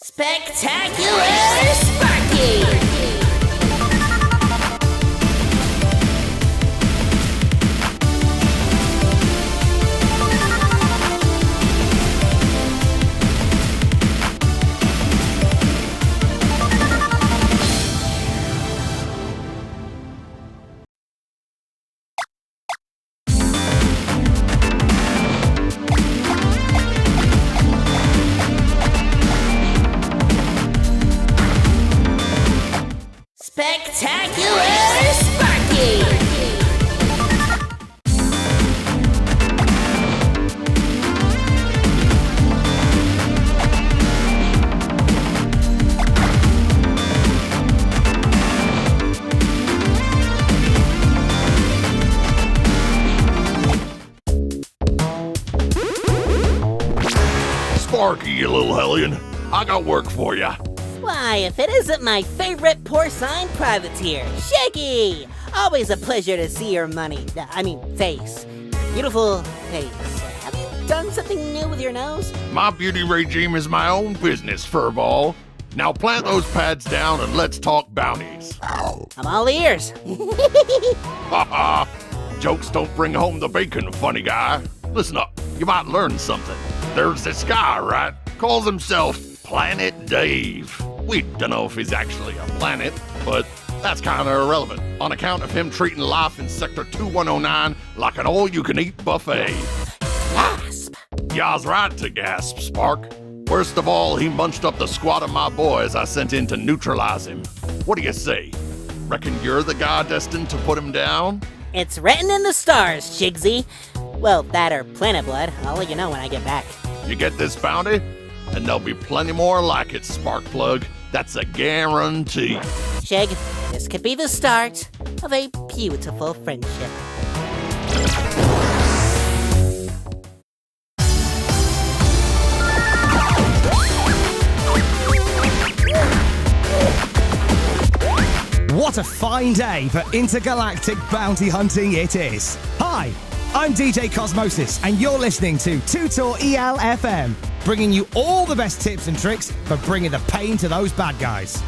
Spectacular Sparky! Spectacular Sparky! Sparky, you little hellion. I got work for ya. Why, if it isn't my favorite porcine privateer, Shaggy! Always a pleasure to see your face. Beautiful face. Have you done something new with your nose? My beauty regime is my own business, furball. Now plant those pads down and let's talk bounties. I'm all ears. Ha ha! Jokes don't bring home the bacon, funny guy. Listen up, you might learn something. There's this guy, right? Calls himself Planet Dave. We don't know if he's actually a planet, but that's kind of irrelevant on account of him treating life in Sector 2109 like an all-you-can-eat buffet. Gasp! Ya's right to gasp, Spark. Worst of all, he munched up the squad of my boys I sent in to neutralize him. What do you say? Reckon you're the guy destined to put him down? It's written in the stars, Shigsy. Well, that or Planet Blood. I'll let you know when I get back. You get this bounty? And there'll be plenty more like it, Sparkplug. That's a guarantee. Shig, this could be the start of a beautiful friendship. What a fine day for intergalactic bounty hunting it is. Hi, I'm DJ Cosmosis, and you're listening to Tutor ELFM, bringing you all the best tips and tricks for bringing the pain to those bad guys.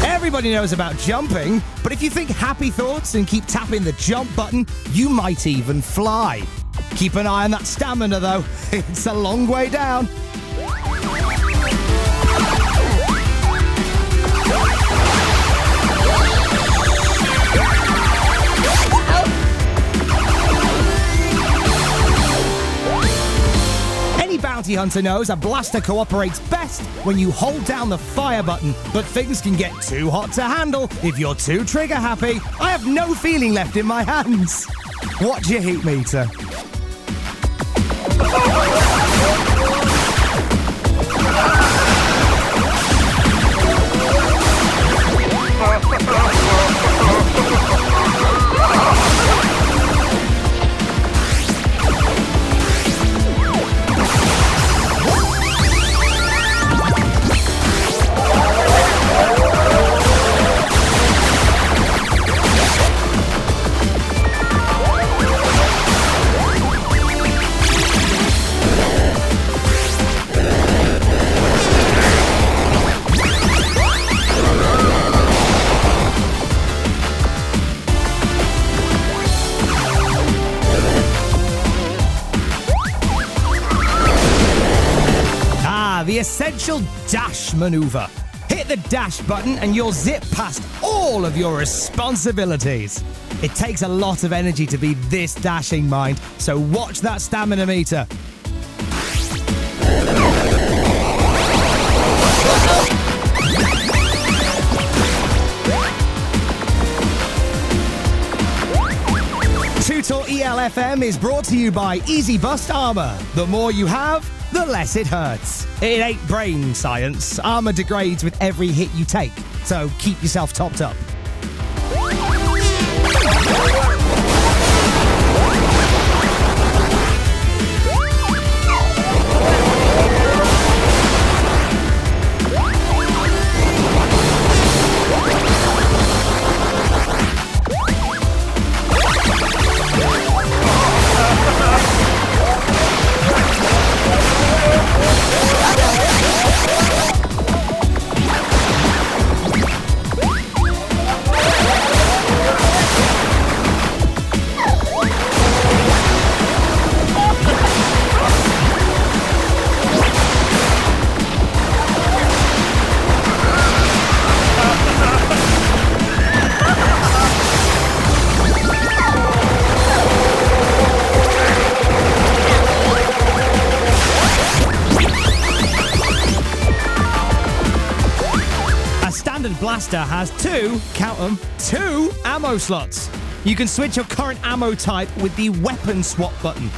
Everybody knows about jumping, but if you think happy thoughts and keep tapping the jump button, you might even fly. Keep an eye on that stamina though, it's a long way down. Bounty hunter knows a blaster cooperates best when you hold down the fire button, but things can get too hot to handle if you're too trigger happy. I have no feeling left in my hands. Watch your heat meter. The essential dash maneuver. Hit the dash button and you'll zip past all of your responsibilities. It takes a lot of energy to be this dashing, mind, so watch that stamina meter. Tutor ELF ELFM is brought to you by Easy Bust Armor. The more you have, the less it hurts. It ain't brain science. Armor degrades with every hit you take, so keep yourself topped up. Blaster has count them, two ammo slots. You can switch your current ammo type with the weapon swap button.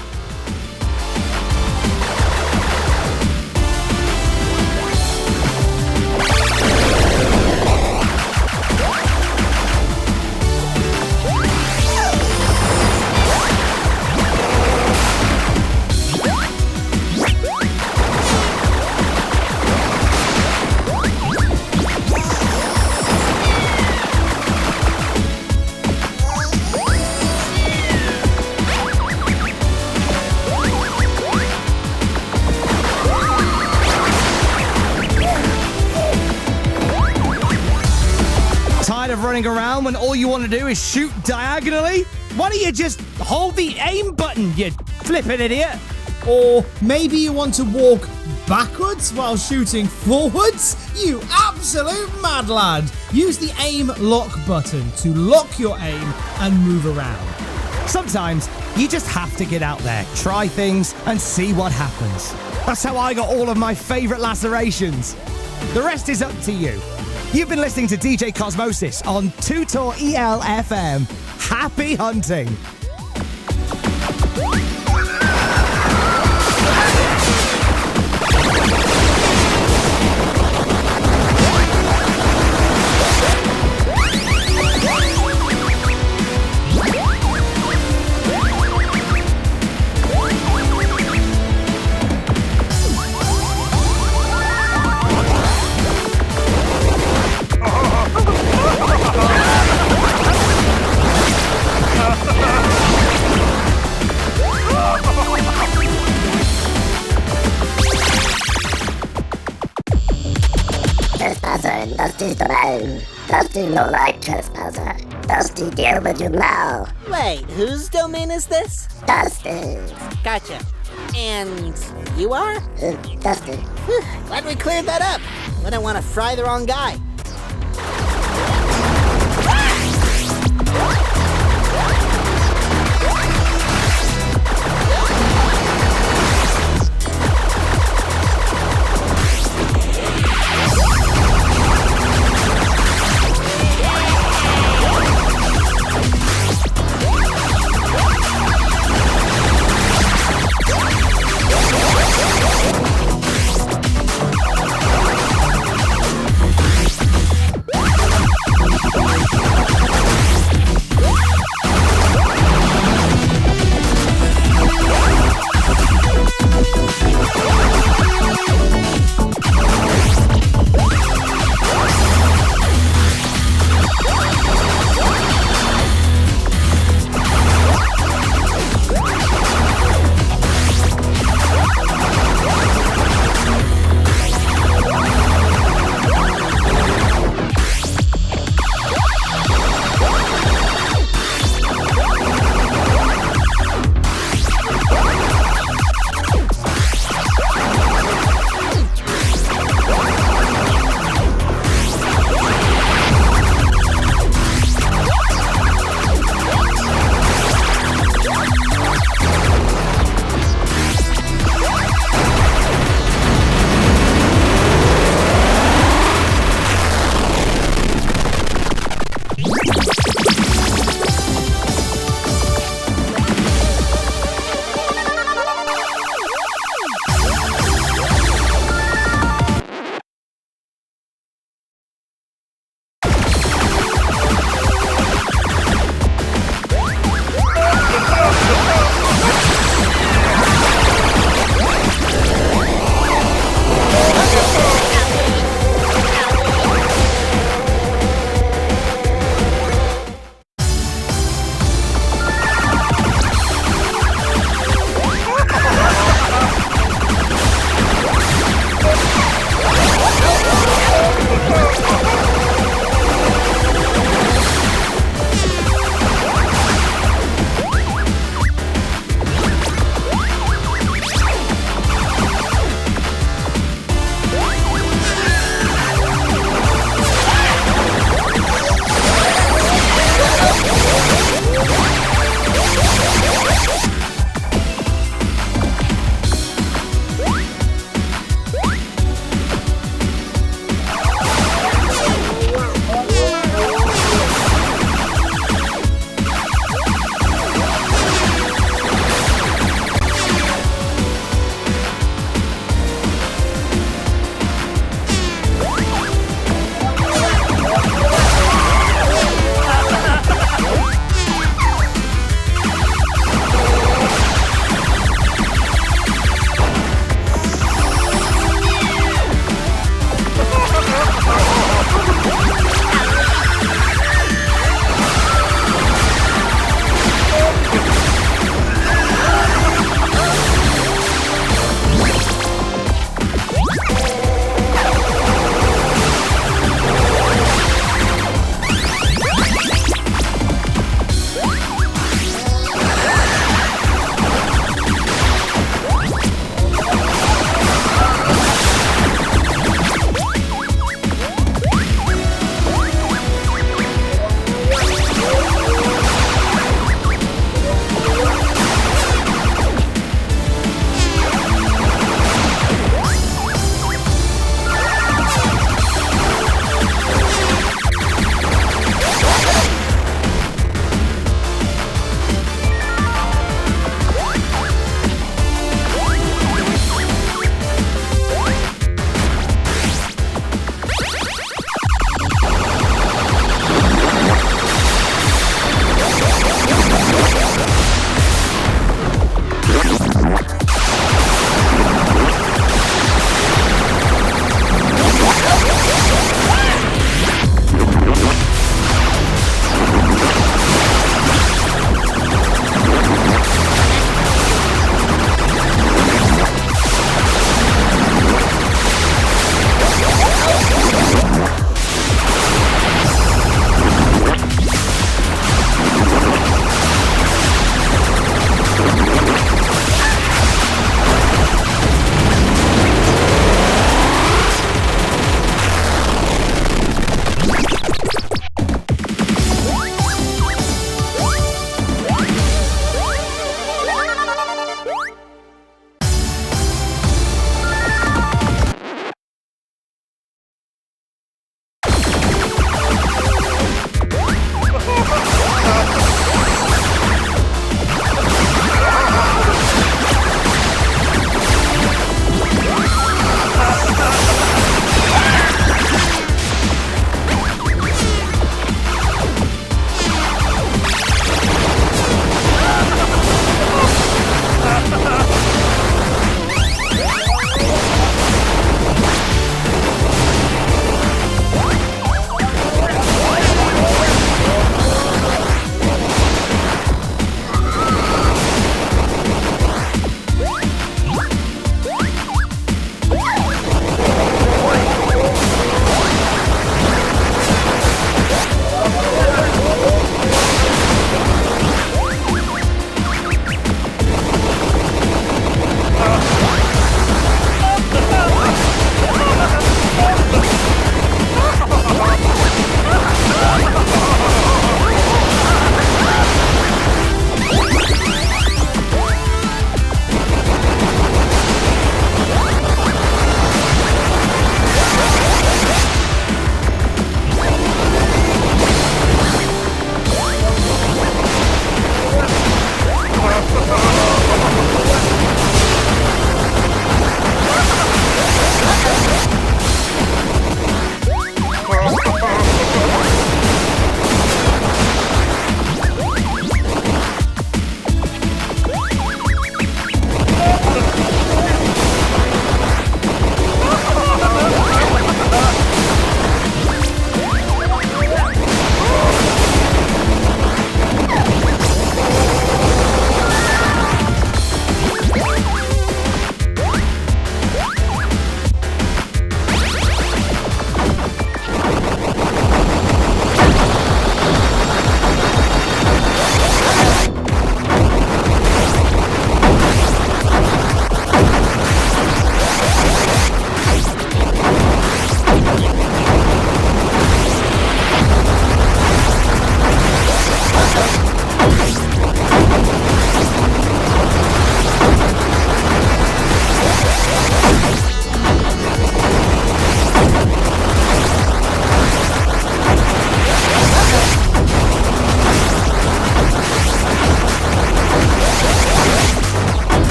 Of running around when all you want to do is shoot diagonally? Why don't you just hold the aim button, you flippin' idiot? Or maybe you want to walk backwards while shooting forwards? You absolute mad lad! Use the aim lock button to lock your aim and move around. Sometimes you just have to get out there, try things, and see what happens. That's how I got all of my favourite lacerations. The rest is up to you. You've been listening to DJ Cosmosis on Tutor ELFM. Happy hunting! Trespasser, Dusty domain. Dusty look like trespasser. Dusty deal with you now. Wait, whose domain is this? Dusty. Gotcha. And you are? Dusty. Whew, glad we cleared that up. Wouldn't want to fry the wrong guy.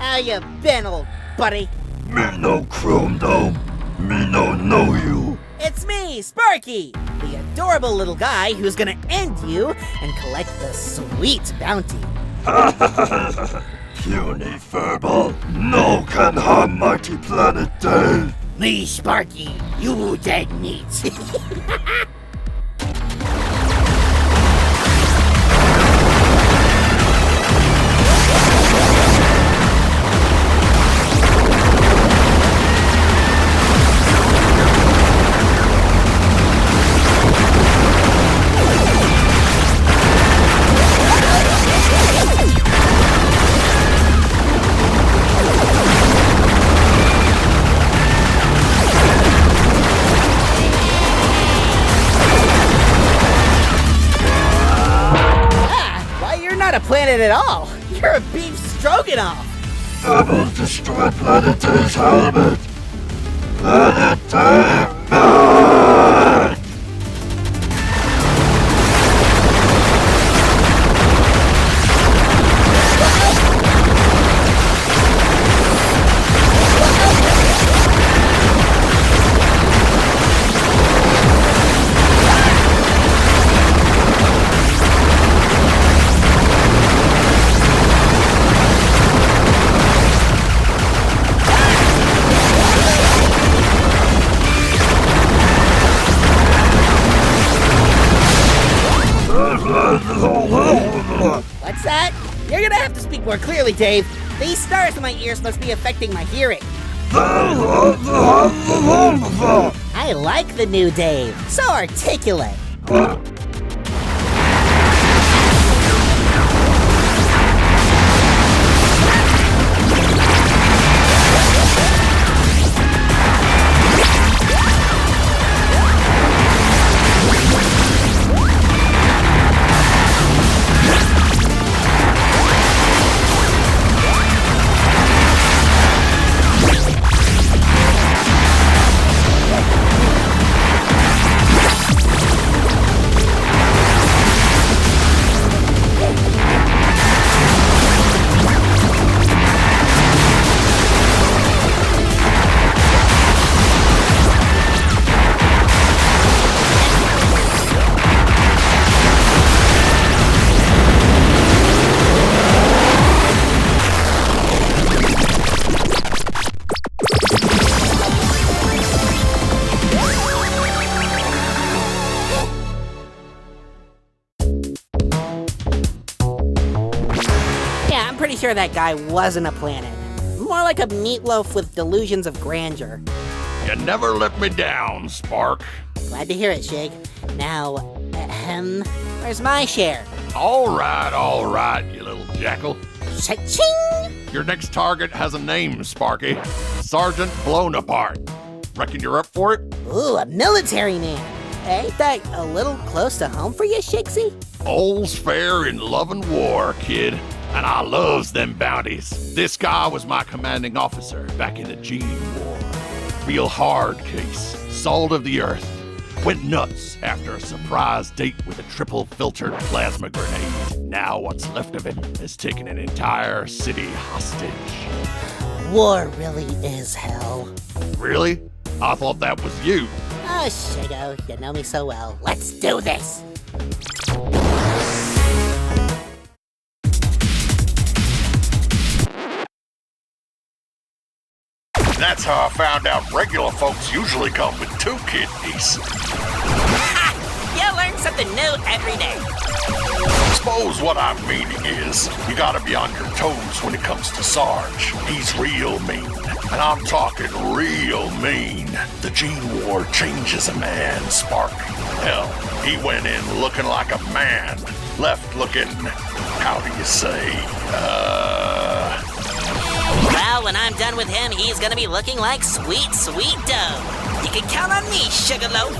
How you been, old buddy? Me no chrome dome. Me no know you. It's me, Sparky, the adorable little guy who's gonna end you and collect the sweet bounty. Puny furball, no can harm mighty planet Dave. Me, Sparky, you dead meat. Not a planet at all. You're a beef stroganoff. Double destroy Planet Dave's helmet. Planet Dave man! What's that? You're gonna have to speak more clearly, Dave. These stars in my ears must be affecting my hearing. I like the new Dave. So articulate. Pretty sure that guy wasn't a planet. More like a meatloaf with delusions of grandeur. You never let me down, Spark. Glad to hear it, Shake. Now, where's my share? All right, you little jackal. Cha-ching! Your next target has a name, Sparky. Sergeant Blown Apart. Reckon you're up for it? Ooh, a military man. Ain't that a little close to home for you, Shakesy? All's fair in love and war, kid. And I loves them bounties. This guy was my commanding officer back in the Gene War. Real hard case. Salt of the earth. Went nuts after a surprise date with a triple-filtered plasma grenade. Now what's left of him is taking an entire city hostage. War really is hell. Really? I thought that was you. Oh, Shago, you know me so well. Let's do this! That's how I found out regular folks usually come with 2 kidneys. You learn something new every day. Suppose what I'm meaning is, you gotta be on your toes when it comes to Sarge. He's real mean, and I'm talking real mean. The Gene War changes a man, Spark. Hell, he went in looking like a man, left looking, how do you say, Well, when I'm done with him, he's gonna be looking like sweet, sweet dough. You can count on me, Sugarloaf.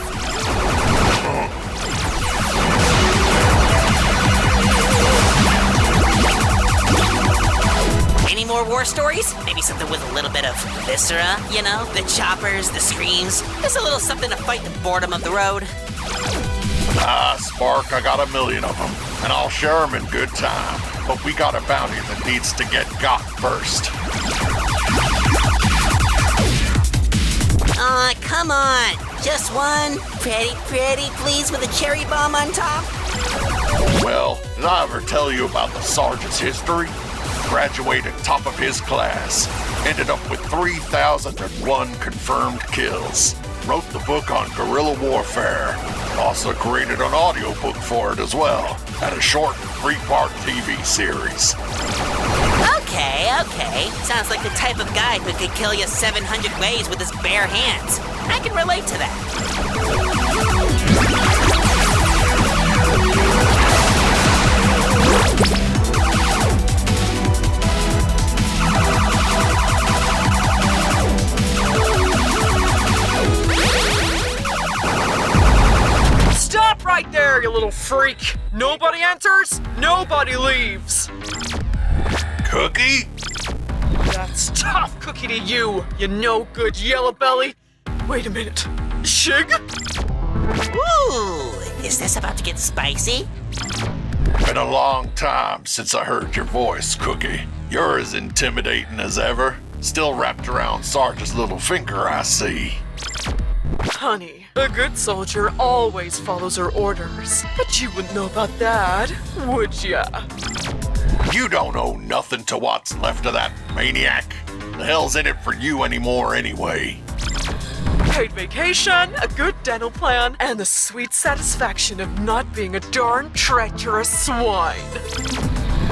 Any more war stories? Maybe something with a little bit of viscera, you know? The choppers, the screams. Just a little something to fight the boredom of the road. Spark, I got 1 million of them, and I'll share them in good time. but we got a bounty that needs to get got first. Aw, come on. Just one. Pretty, please, with a cherry bomb on top. Well, did I ever tell you about the sergeant's history? Graduated top of his class. Ended up with 3,001 confirmed kills. Wrote the book on guerrilla warfare. Also created an audiobook for it as well. And a short 3-part TV series. Okay. Sounds like the type of guy who could kill you 700 ways with his bare hands. I can relate to that. Stop right there, you little freak! Nobody enters, nobody leaves! Cookie? That's tough, Cookie, to you, you no-good yellow belly! Wait a minute, Shig? Ooh, is this about to get spicy? Been a long time since I heard your voice, Cookie. You're as intimidating as ever. Still wrapped around Sarge's little finger, I see. Honey, a good soldier always follows her orders. But you wouldn't know about that, would ya? You don't owe nothing to what's left of that maniac. The hell's in it for you anymore anyway? Paid vacation, a good dental plan, and the sweet satisfaction of not being a darn treacherous swine.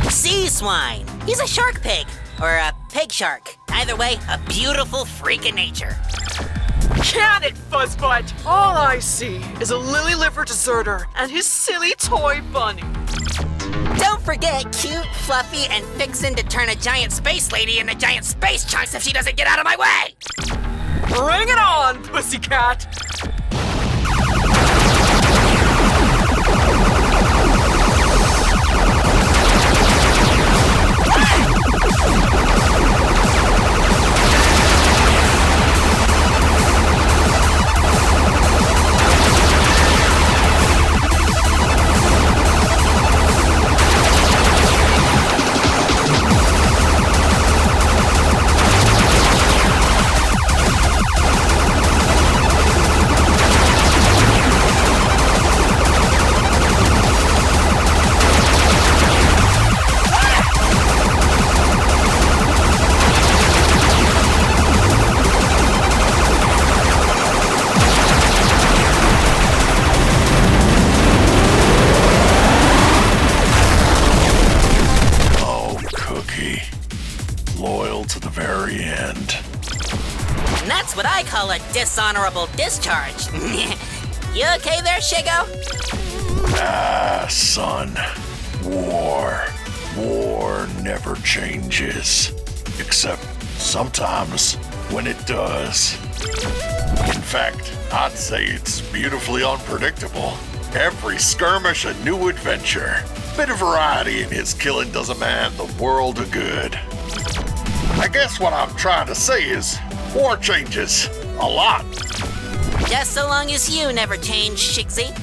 Sea swine. He's a shark pig. Or a pig shark. Either way, a beautiful freak of nature. Can it, Fuzzbutt? All I see is a lily-liver deserter and his silly toy bunny. Don't forget cute, fluffy, and fixin' to turn a giant space lady into giant space chunks if she doesn't get out of my way! Bring it on, pussycat! That's what I call a dishonorable discharge. You okay there, Shigo? Ah, son. War never changes. Except sometimes when it does. In fact, I'd say it's beautifully unpredictable. Every skirmish a new adventure. Bit of variety in his killing does a man the world of good. I guess what I'm trying to say is, war changes. A lot. Just so long as you never change, Shigsy.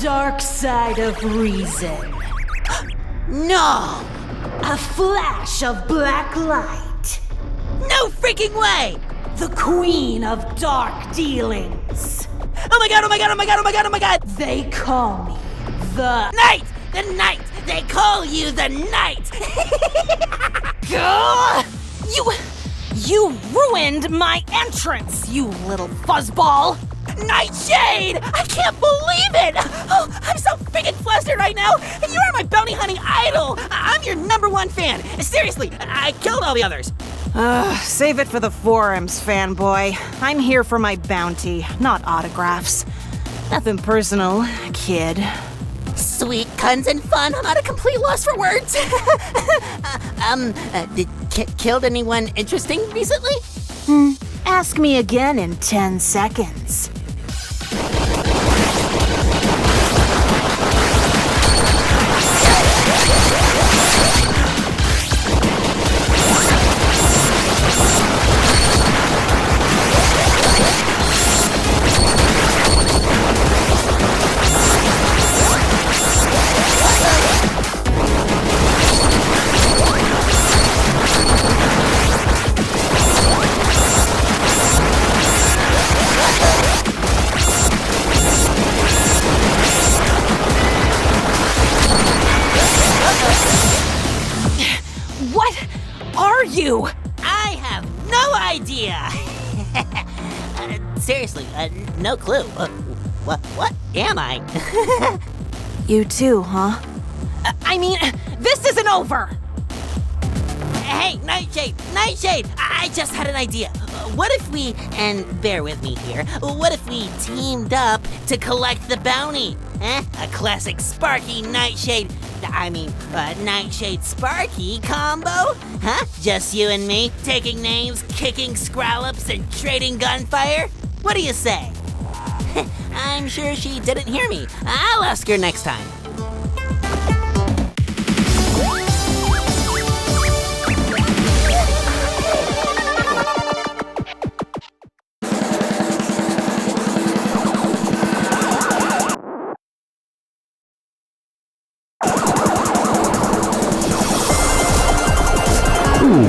dark side of reason. No! A flash of black light. No freaking way! The queen of dark dealings. Oh my god, oh my god, oh my god, oh my god, oh my god! They call me the Knight! The Knight! They call you the Knight! You ruined my entrance, you little fuzzball! Nightshade! I can't believe it! Oh, I'm so freaking flustered right now! You are my bounty hunting idol! I'm your #1 fan! Seriously, I killed all the others! Save it for the forums, fanboy. I'm here for my bounty, not autographs. Nothing personal, kid. Sweet guns and fun. I'm at a complete loss for words. Killed anyone interesting recently? Ask me again in 10 seconds. What are you? I have no idea. Seriously, no clue. What am I? You too, huh? I mean, this isn't over! Hey, Nightshade! I just had an idea. What if we, and bear with me here, what if we teamed up to collect the bounty? A classic Sparky Nightshade Sparky combo? Huh? Just you and me, taking names, kicking scrollops, and trading gunfire? What do you say? I'm sure she didn't hear me. I'll ask her next time.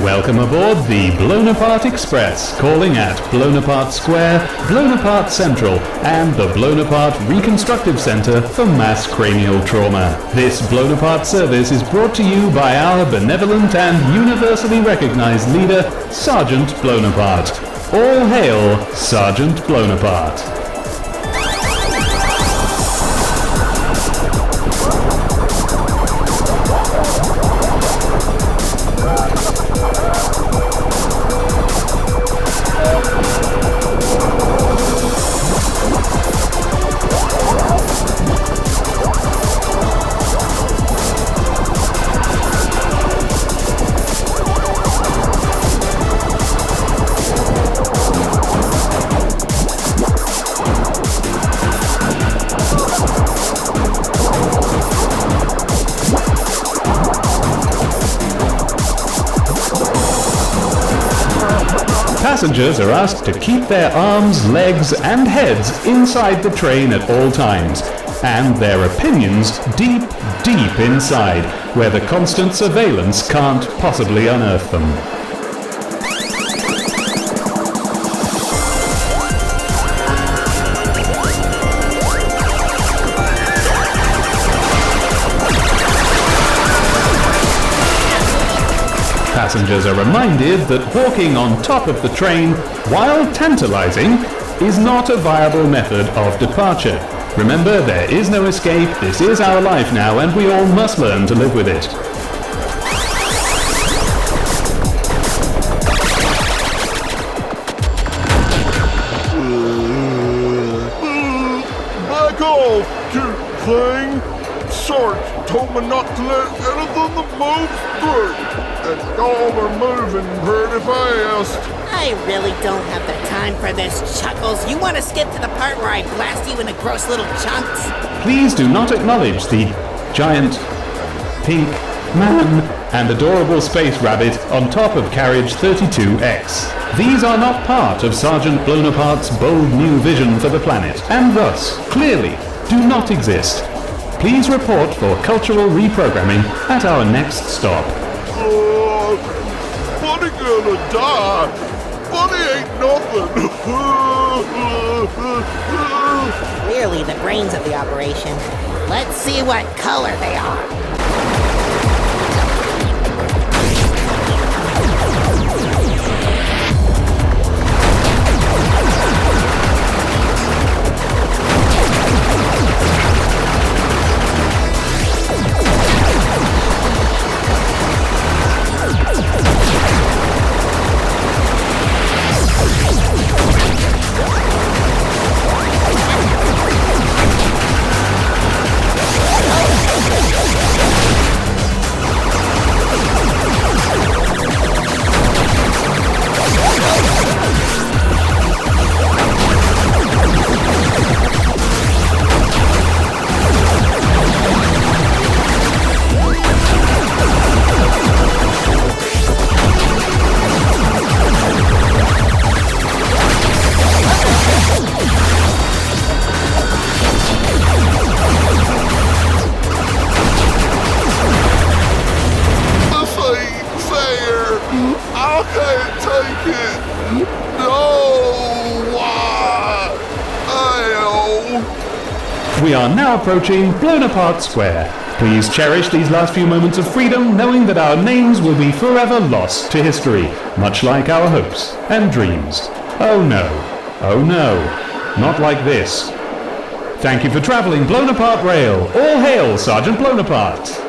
Welcome aboard the Blown Apart Express, calling at Blown Apart Square, Blown Apart Central, and the Blown Apart Reconstructive Center for Mass Cranial Trauma. This Blown Apart service is brought to you by our benevolent and universally recognized leader, Sergeant Blown Apart. All hail Sergeant Blown Apart. Passengers are asked to keep their arms, legs, and heads inside the train at all times, and their opinions deep, deep inside, where the constant surveillance can't possibly unearth them. Passengers are reminded that walking on top of the train, while tantalizing, is not a viable method of departure. Remember, there is no escape, this is our life now, and we all must learn to live with it. Back off, cute thing! Sarge told me not to let anything that moves through. And y'all are moving pretty fast. I really don't have the time for this, Chuckles. You want to skip to the part where I blast you into gross little chunks? Please do not acknowledge the giant, pink man and adorable space rabbit on top of carriage 32X. These are not part of Sergeant Blown Apart's bold new vision for the planet, and thus, clearly, do not exist. Please report for cultural reprogramming at our next stop. Bunny gonna die. Bunny ain't nothing. Clearly the brains of the operation. Let's see what color they are. We are now approaching Bonaparte Square. Please cherish these last few moments of freedom, knowing that our names will be forever lost to history, much like our hopes and dreams. Oh no, not like this. Thank you for traveling Bonaparte Rail. All hail, Sergeant Bonaparte.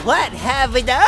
What have we done?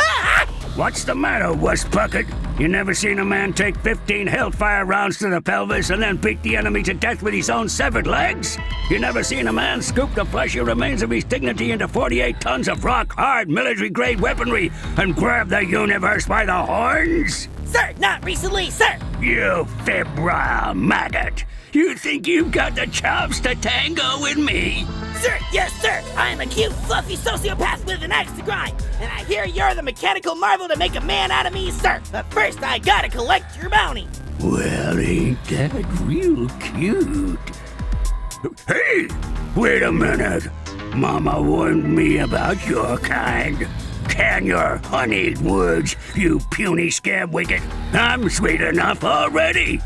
What's the matter, Wuss Bucket? You never seen a man take 15 hellfire rounds to the pelvis and then beat the enemy to death with his own severed legs? You never seen a man scoop the fleshy remains of his dignity into 48 tons of rock-hard military-grade weaponry and grab the universe by the horns? Sir, not recently, sir! You febrile maggot! You think you've got the chops to tango with me? Sir, yes, sir! I'm a cute, fluffy sociopath with an axe to grind, and I hear you're the mechanical marvel to make a man out of me, sir! But first, I gotta collect your bounty! Well, ain't that real cute? Hey! Wait a minute! Mama warned me about your kind. Can your honeyed words, you puny scabwicket? I'm sweet enough already!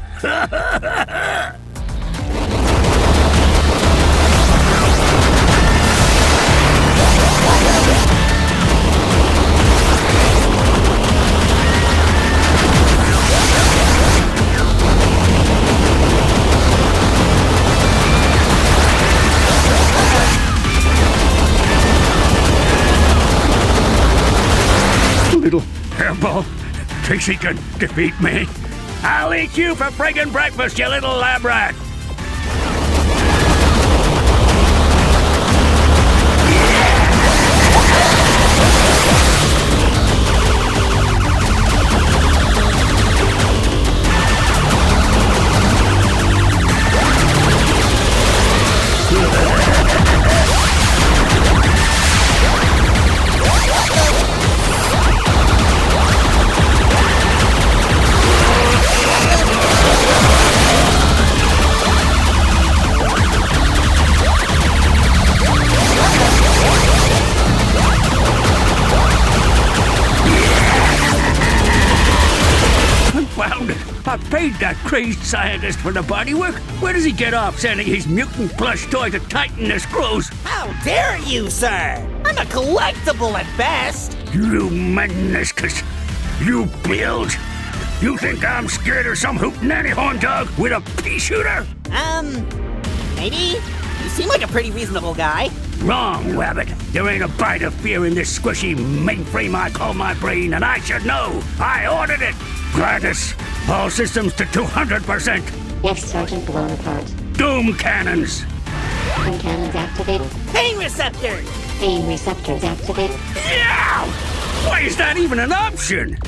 Little hairball thinks he can defeat me. I'll eat you for friggin' breakfast, you little lab rat! I paid that crazed scientist for the bodywork. Where does he get off sending his mutant plush toy to tighten the screws? How dare you, sir! I'm a collectible at best! You meniscus! You build! You think I'm scared of some hootenanny horn dog with a pea shooter? Maybe? You seem like a pretty reasonable guy. Wrong, Wabbit. There ain't a bite of fear in this squishy mainframe I call my brain, and I should know. I ordered it! Gladys, all systems to 200%. Yes, Sergeant Bonaparte. Doom cannons! Twin cannons activated. Pain receptor! Pain receptors activated. Yeah! Why is that even an option?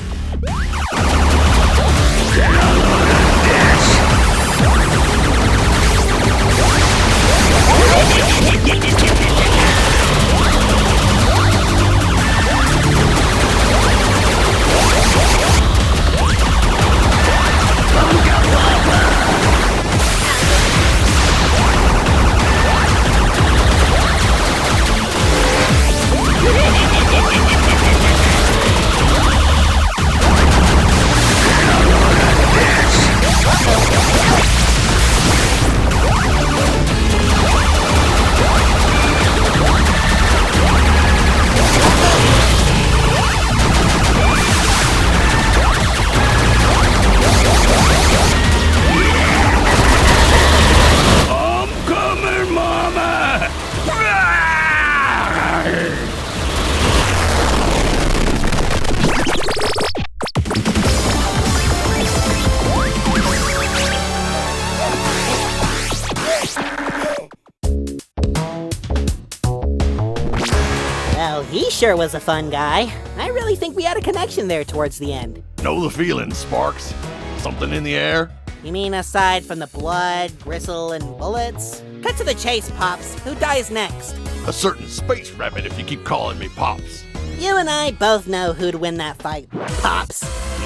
Well, he sure was a fun guy. I really think we had a connection there towards the end. Know the feeling, Sparks? Something in the air? You mean aside from the blood, gristle, and bullets? Cut to the chase, Pops. Who dies next? A certain space rabbit if you keep calling me Pops. You and I both know who'd win that fight, Pops.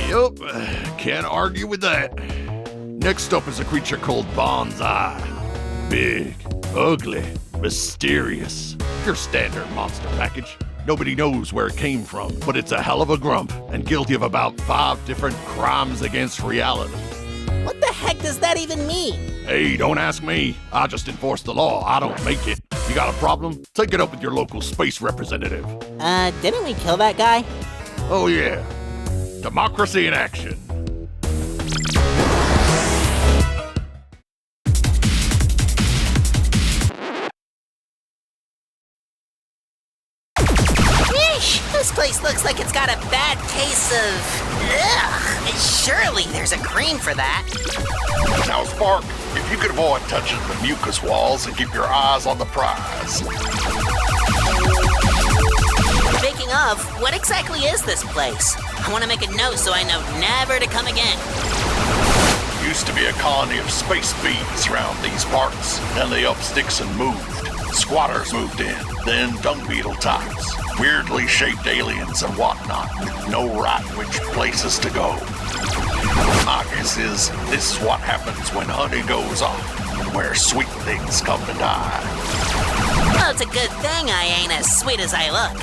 Yup, can't argue with that. Next up is a creature called Bonsai. Big, ugly, mysterious. Your standard monster package. Nobody knows where it came from, but it's a hell of a grump and guilty of about 5 different crimes against reality. What the heck does that even mean? Hey, don't ask me. I just enforce the law. I don't make it. You got a problem? Take it up with your local space representative. Didn't we kill that guy? Oh yeah. Democracy in action. This place looks like it's got a bad case of... Ugh! Surely there's a cream for that. Now, Spark, if you could avoid touching the mucus walls and keep your eyes on the prize. Speaking of, what exactly is this place? I want to make a note so I know never to come again. Used to be a colony of space bees around these parts. Then they up sticks and moved. Squatters moved in, then dung beetle types. Weirdly shaped aliens and whatnot, with no right which places to go. My guess is this is what happens when honey goes off, where sweet things come to die. Well, it's a good thing I ain't as sweet as I look.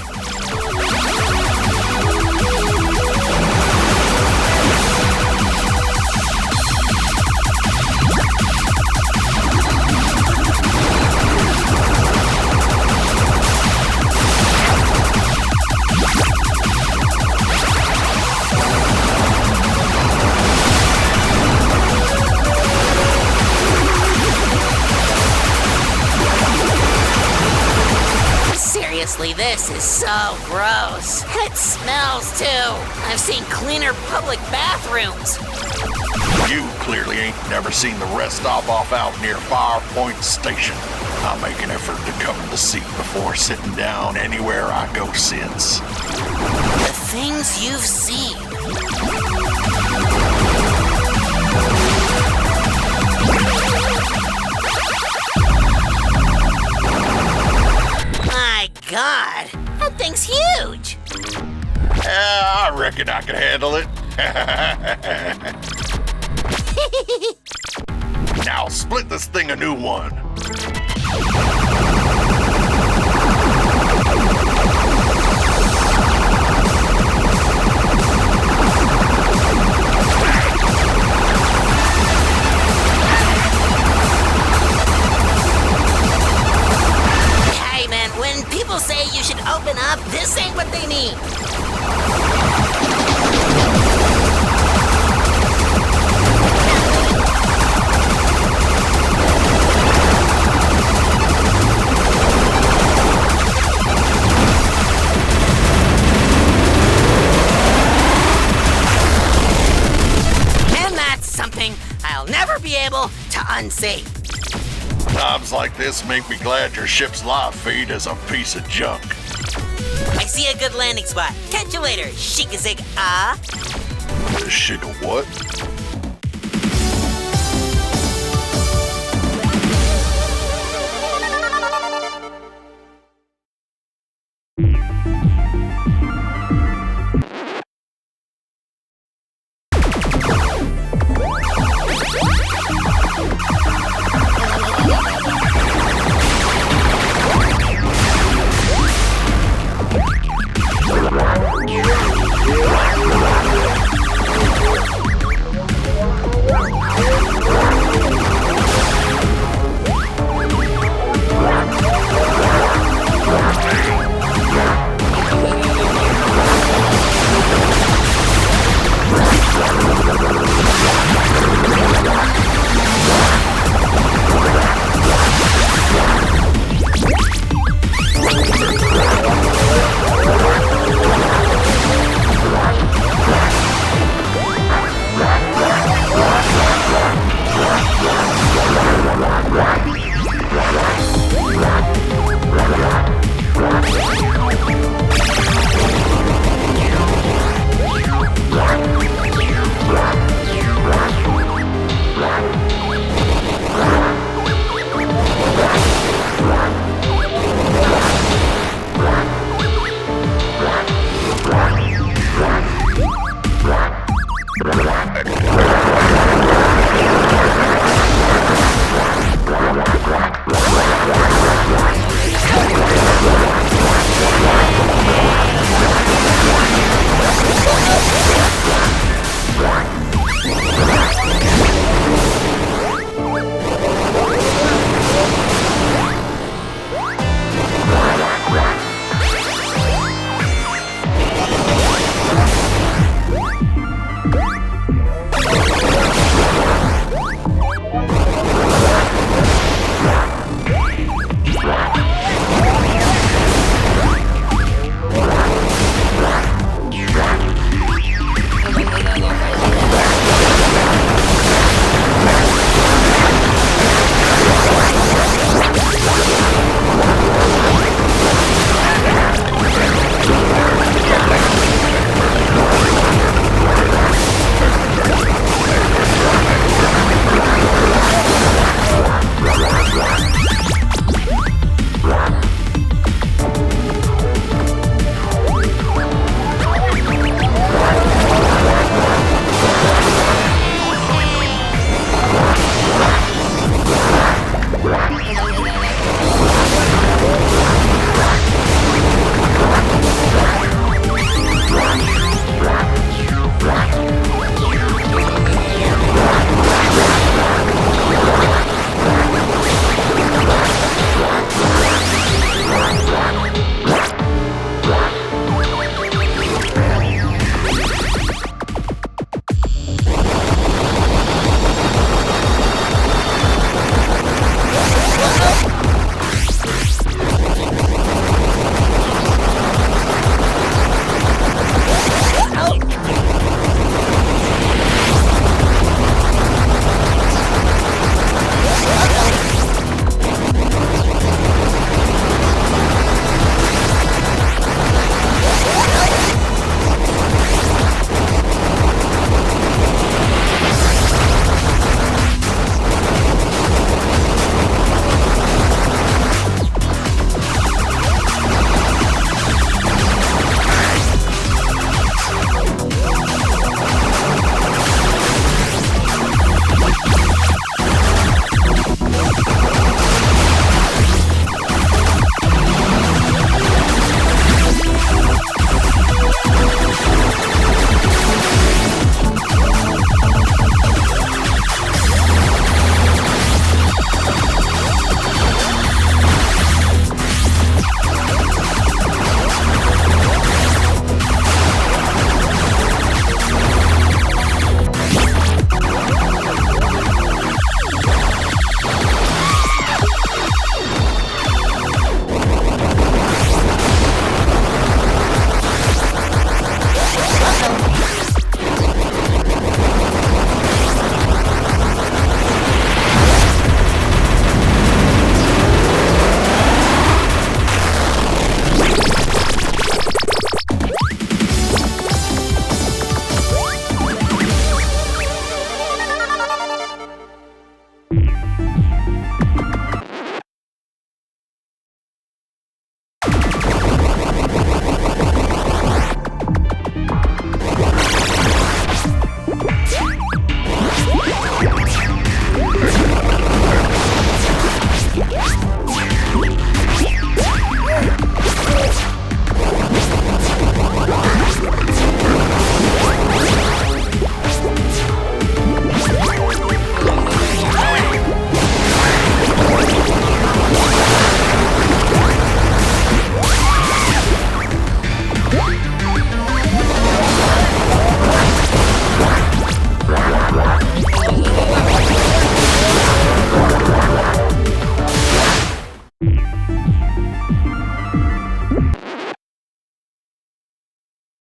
Seriously, this is so gross. It smells too. I've seen cleaner public bathrooms. You clearly ain't never seen the rest stop off out near Firepoint Station. I make an effort to cover the seat before sitting down anywhere I go since. The things you've seen. My God, that thing's huge. I reckon I can handle it. Now split this thing a new one. Hey man, when people say you should open up, this ain't what they mean. And that's something I'll never be able to unsee. Times like this make me glad your ship's live feed is a piece of junk. I see a good landing spot. Catch you later, Shikazig Ah. Shit what?